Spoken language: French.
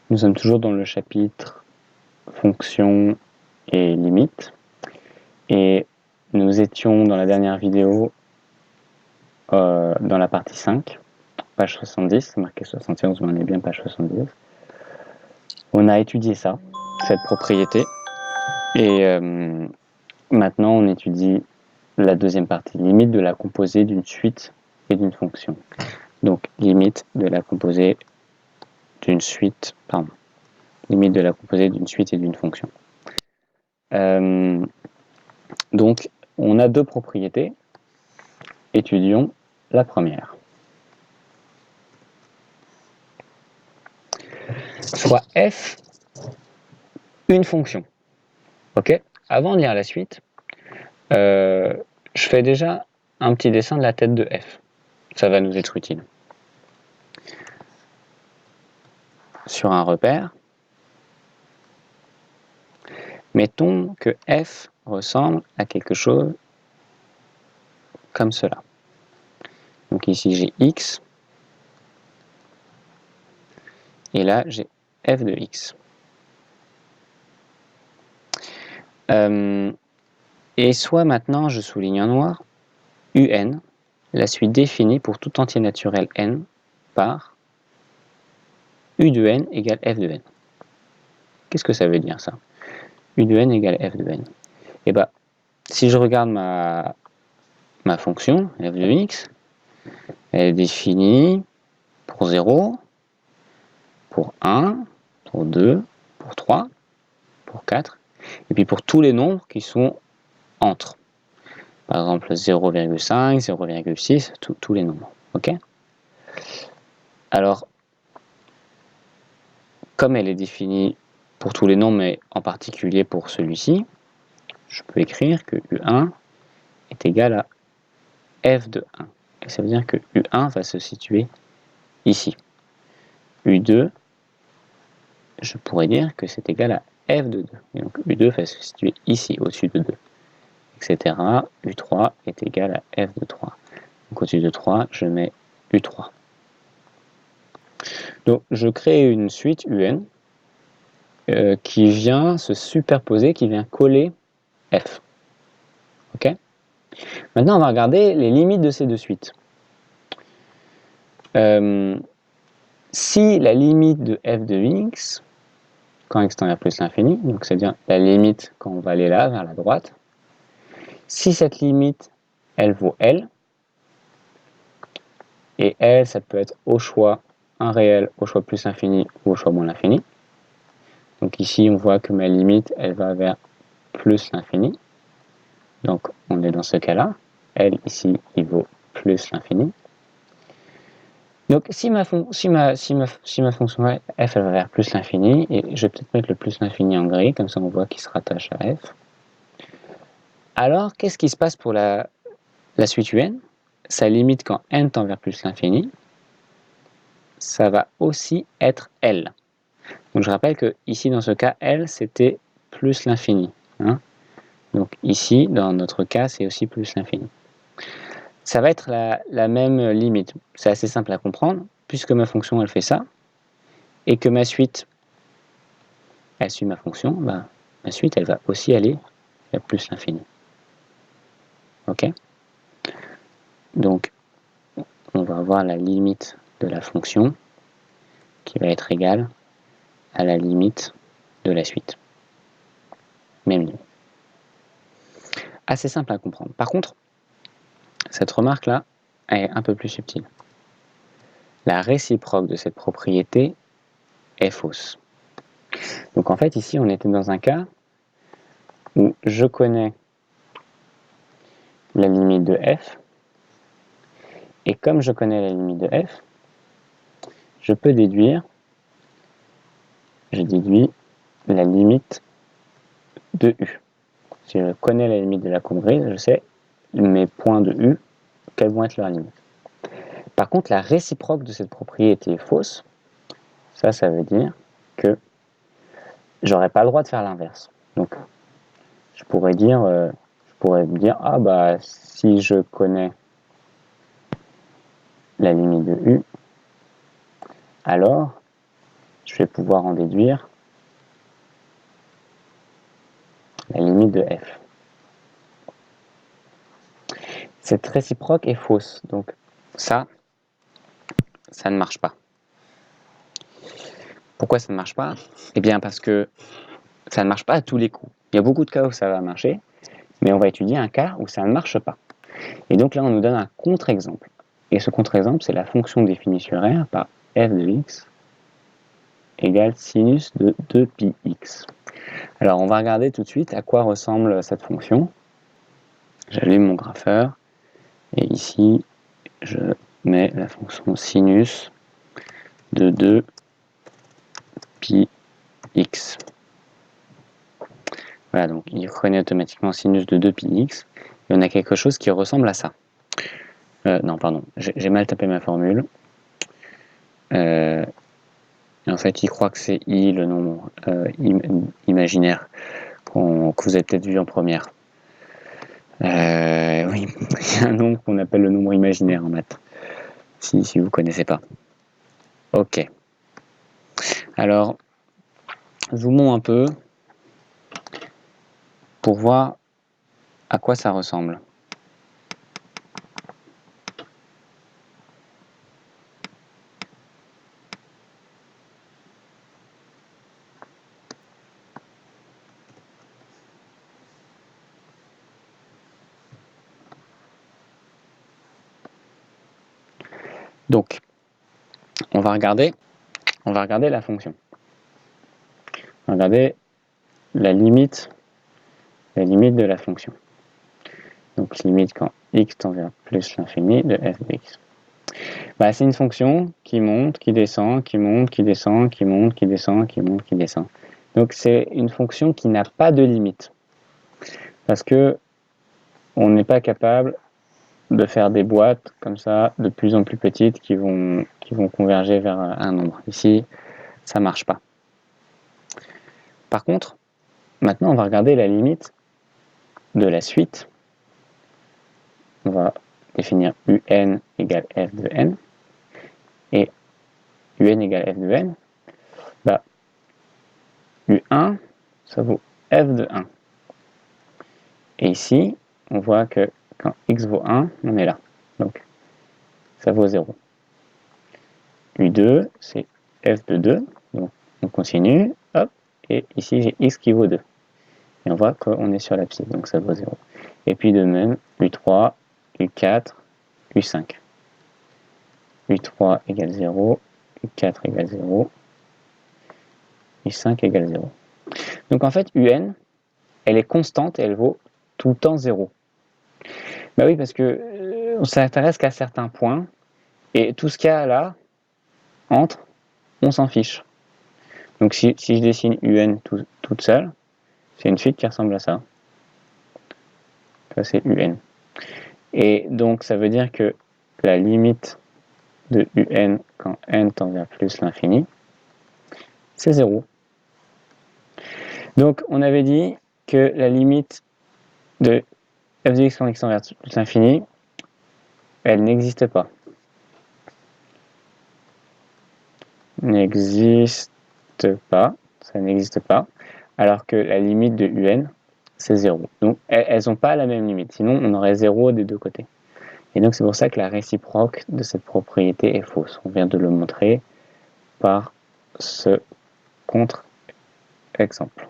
Nous sommes toujours dans le chapitre fonction et limite. Et nous étions dans la dernière vidéo dans la partie 5, page 70, c'est marqué 71, mais on est bien page 70. On a étudié ça, cette propriété. Et maintenant, on étudie la deuxième partie, limite de la composée d'une suite et d'une fonction. Donc, limite de la composée d'une suite, limite de la composée d'une suite et d'une fonction. Donc, on a deux propriétés. Étudions la première. Soit f une fonction. Ok. Avant de lire la suite, je fais déjà un petit dessin de la tête de f. Ça va nous être utile. Sur un repère, mettons que f ressemble à quelque chose comme cela. Donc ici j'ai x, et là j'ai f de x. Et soit maintenant je souligne en noir, un, la suite définie pour tout entier naturel n par u de n égale f de n. Qu'est-ce que ça veut dire ça? U de n égale f de n. Et bien, si je regarde ma fonction, f de x, elle est définie pour 0, pour 1, pour 2, pour 3, pour 4, et puis pour tous les nombres qui sont entre. Par exemple 0,5, 0,6, tous les nombres. Ok? Alors, comme elle est définie pour tous les nombres, mais en particulier pour celui-ci, je peux écrire que U1 est égal à f de 1. Et ça veut dire que U1 va se situer ici. U2, je pourrais dire que c'est égal à f de 2. Et donc U2 va se situer ici, au-dessus de 2, etc. U3 est égal à f de 3. Donc au-dessus de 3, je mets U3. Donc je crée une suite UN qui vient se superposer, qui vient coller f. Ok? Maintenant, on va regarder les limites de ces deux suites. Si la limite de f de x, quand x tend vers plus l'infini, donc c'est-à-dire la limite quand on va aller là, vers la droite, si cette limite, elle vaut L, et L, ça peut être au choix un réel, au choix plus infini ou au choix moins l'infini. Donc ici, on voit que ma limite, elle va vers plus l'infini. Donc on est dans ce cas-là. L, ici, il vaut plus l'infini. Donc si ma fonction f, elle va vers plus l'infini, et je vais peut-être mettre le plus l'infini en gris, comme ça on voit qu'il se rattache à f. Alors, qu'est-ce qui se passe pour la suite UN? Sa limite quand n tend vers plus l'infini, ça va aussi être L. Donc je rappelle que ici dans ce cas, L c'était plus l'infini. Hein. Donc ici, dans notre cas, c'est aussi plus l'infini. Ça va être la même limite. C'est assez simple à comprendre, puisque ma fonction elle fait ça, et que ma suite elle suit ma fonction, ma suite elle va aussi aller vers plus l'infini. Ok? Donc on va avoir la limite de la fonction qui va être égale à la limite de la suite. Même limite. Assez simple à comprendre. Par contre, cette remarque-là est un peu plus subtile. La réciproque de cette propriété est fausse. Donc en fait, ici, on était dans un cas où je connais la limite de f, et comme je connais la limite de f, je peux déduire, je déduis la limite de u. Si je connais la limite de la courbe grise, je sais mes points de u, quelles vont être leurs limites. Par contre, la réciproque de cette propriété est fausse. Ça veut dire que j'aurais pas le droit de faire l'inverse. Donc, je pourrais me dire, ah bah, si je connais la limite de u, alors je vais pouvoir en déduire la limite de f. Cette réciproque est fausse, donc ça ne marche pas. Pourquoi ça ne marche pas? Eh bien parce que ça ne marche pas à tous les coups. Il y a beaucoup de cas où ça va marcher, mais on va étudier un cas où ça ne marche pas. Et donc là, on nous donne un contre-exemple. Et ce contre-exemple, c'est la fonction définie sur R par f de x égale sinus de 2πx. Alors, on va regarder tout de suite à quoi ressemble cette fonction. J'allume mon grapheur, et ici, je mets la fonction sinus de 2πx. Voilà, donc il reconnaît automatiquement sinus de 2πx, et on a quelque chose qui ressemble à ça. Non, pardon, j'ai mal tapé ma formule. En fait, il croit que c'est I, le nombre imaginaire que vous avez peut-être vu en première. Oui, il y a un nombre qu'on appelle le nombre imaginaire en maths, si vous ne connaissez pas. Ok. Alors, zoomons un peu pour voir à quoi ça ressemble. Donc, on va regarder la fonction. On va regarder la limite de la fonction. Donc, limite quand x tend vers plus l'infini de f de x. Bah, c'est une fonction qui monte, qui descend, qui monte, qui descend, qui monte, qui descend, qui monte, qui descend. Donc, c'est une fonction qui n'a pas de limite. Parce que on n'est pas capable de faire des boîtes comme ça, de plus en plus petites, qui vont converger vers un nombre. Ici, ça ne marche pas. Par contre, maintenant, on va regarder la limite de la suite. On va définir un égale f de n. Et un égale f de n, bah, u1, ça vaut f de 1. Et ici, on voit que quand x vaut 1, on est là. Donc, ça vaut 0. U2, c'est f de 2. Donc, on continue. Hop. Et ici, j'ai x qui vaut 2. Et on voit qu'on est sur l'abscisse, donc ça vaut 0. Et puis de même, U3, U4, U5. U3 égale 0, U4 égale 0, U5 égale 0. Donc en fait, UN, elle est constante et elle vaut tout le temps 0. Bah oui, parce que on s'intéresse qu'à certains points, et tout ce qu'il y a là, entre, on s'en fiche. Donc si je dessine UN toute seule, c'est une suite qui ressemble à ça. Ça c'est UN. Et donc ça veut dire que la limite de UN quand n tend vers plus l'infini, c'est 0. Donc on avait dit que la limite de f de x quand x tend vers plus l'infini, elle n'existe pas. N'existe pas, ça n'existe pas, alors que la limite de UN, c'est 0. Donc elles n'ont pas la même limite, sinon on aurait 0 des deux côtés. Et donc c'est pour ça que la réciproque de cette propriété est fausse. On vient de le montrer par ce contre-exemple.